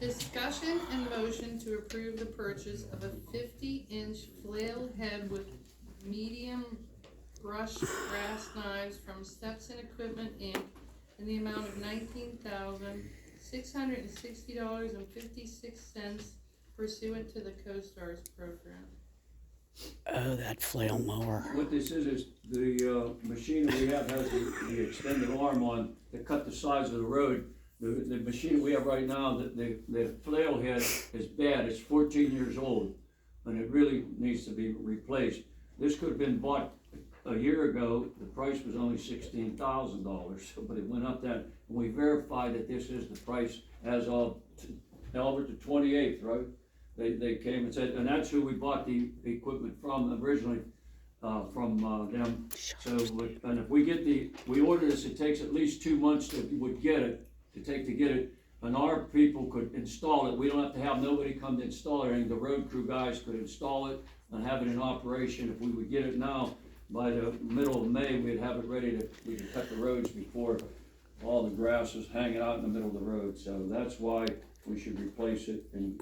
Discussion and motion to approve the purchase of a 50-inch flail head with medium brush brass knives from Steps and Equipment Inc. in the amount of $19,660.56 pursuant to the CoStarz program. Oh, that flail mower. What this is the machine that we have has the extended arm on to cut the size of the road. The machine we have right now, the flail head is bad. It's 14 years old, and it really needs to be replaced. This could have been bought a year ago. The price was only $16,000, but it went up that. And we verified that this is the price as of Albert the 28th, right? They came and said, and that's who we bought the equipment from originally, from them. So, and if we get we order this, it takes at least 2 months to get it, and our people could install it. We don't have to have nobody come to install it, and the road crew guys could install it and have it in operation. If we would get it now, by the middle of May, we'd have it ready we could cut the roads before all the grass is hanging out in the middle of the road. So that's why we should replace it, and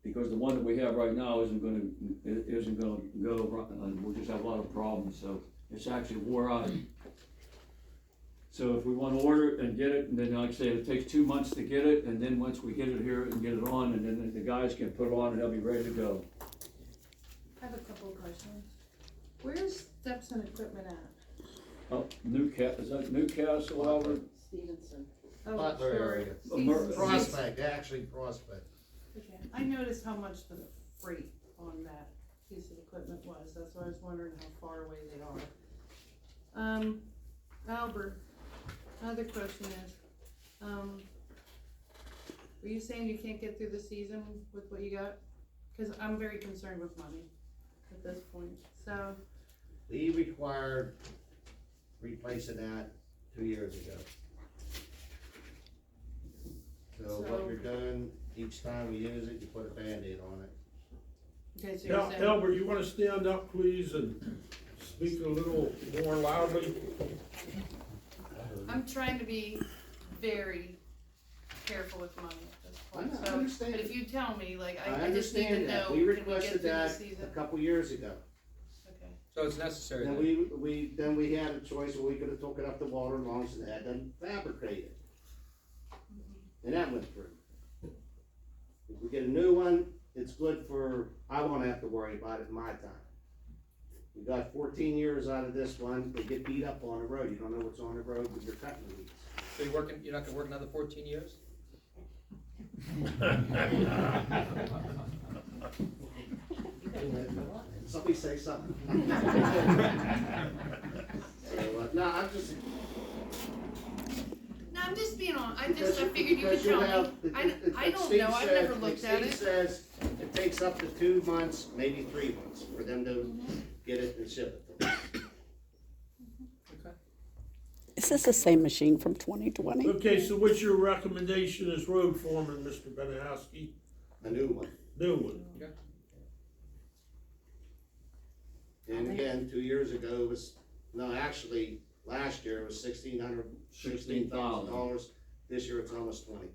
because the one that we have right now isn't gonna go, and we'll just have a lot of problems, so it's actually wore out. So if we wanna order it and get it, and then like I say, it takes 2 months to get it, and then once we get it here and get it on, and then the guys can put it on and they'll be ready to go. I have a couple of questions. Where's Steps and Equipment at? Oh, is that Newcastle, Albert? Stevenson. Oh, Butler sure. area. Stevenson. Prospect, actually Prospect. Okay, I noticed how much the freight on that piece of equipment was, that's why I was wondering how far away they are. Albert, another question is, were you saying you can't get through the season with what you got? Cause I'm very concerned with money at this point, so. We required replacing that 2 years ago. So what you're doing, each time we use it, you put a Band-Aid on it. Okay, so you're saying. Albert, you wanna stand up, please, and speak a little more loudly? I'm trying to be very careful with money at this point, I so, understand. but if you tell me, like, I I just need to understand know, that. can We we get requested through the that season? a couple years ago. Okay, So it's necessary Then then? we had a choice, where we could have took it up to water as long as it had them fabricate it. And that went through. If we get a new one, it's good for, I won't have to worry about it in my time. We got 14 years out of this one. They get beat up on the road. You don't know what's on the road, but you're cutting the weeds. So you're not gonna work another 14 years? Somebody say something. So, no, I'm just. no, I'm just being on, I Because figured you could tell me, I don't know, I've never looked at Steve it. says it takes up to 2 months, maybe 3 months for them to get it and ship it to them. Okay. Is this the same machine from 2020? Okay, so what's your recommendation as road foreman, Mr. Benahowski? A new one. New one. Okay. And again, 2 years ago it was, no, actually, last year it was $16,000. This year it's almost 20.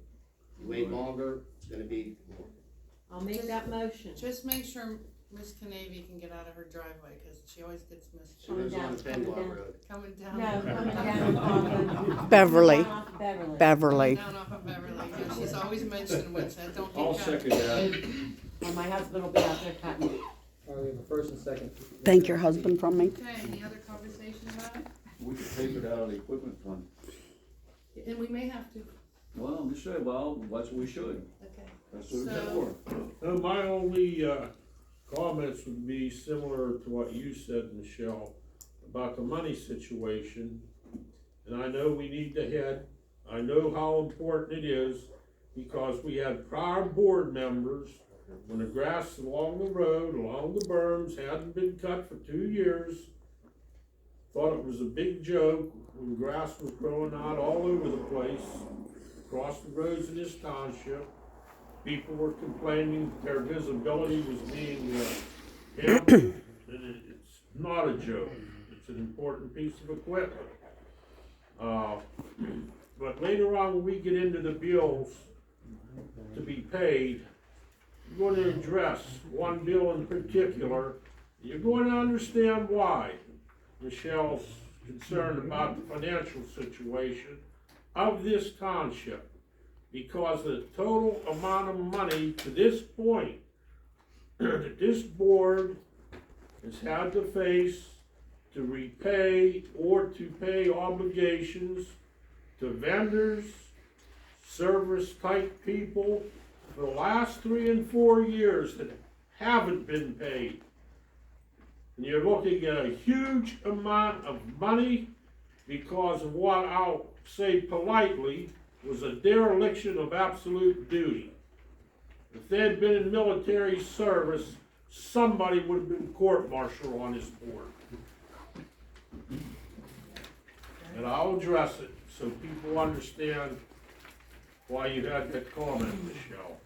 You wait longer, it's gonna be more. I'll make that motion. Just make sure Miss Canavy can get out of her driveway, cause she always gets missed. She lives on the Coming Penlaw down. Road. Coming down. No, coming down off of. Beverly. Down off Beverly. Beverly. Down off of Beverly, yeah, she's always mentioning which, I don't I'll think. second that. And my husband will be out there cutting it. All right, we have a first and second. Thank your husband from me. Okay, any other conversation about it? We could take it out of the equipment fund. And we may have to, Well, we should, well, that's what we should. okay. That's what it's So- for. My only comments would be similar to what you said, Michelle, about the money situation. And I know we need the head. I know how important it is, because we had prior board members, when the grass along the road, along the berms, hadn't been cut for 2 years, thought it was a big joke when grass was growing out all over the place, across the roads in this township. People were complaining their visibility was being hampered, and it's not a joke. It's an important piece of equipment. but later on, when we get into the bills to be paid, you're gonna address one bill in particular. You're going to understand why Michelle's concerned about the financial situation of this township. Because the total amount of money to this point that this board has had to face to repay or to pay obligations to vendors, service type people for the last 3 and 4 years that haven't been paid. And you're looking at a huge amount of money because of what I'll say politely was a dereliction of absolute duty. If they had been in military service, somebody would have been court-martialed on this board. And I'll address it so people understand why you had that comment, Michelle.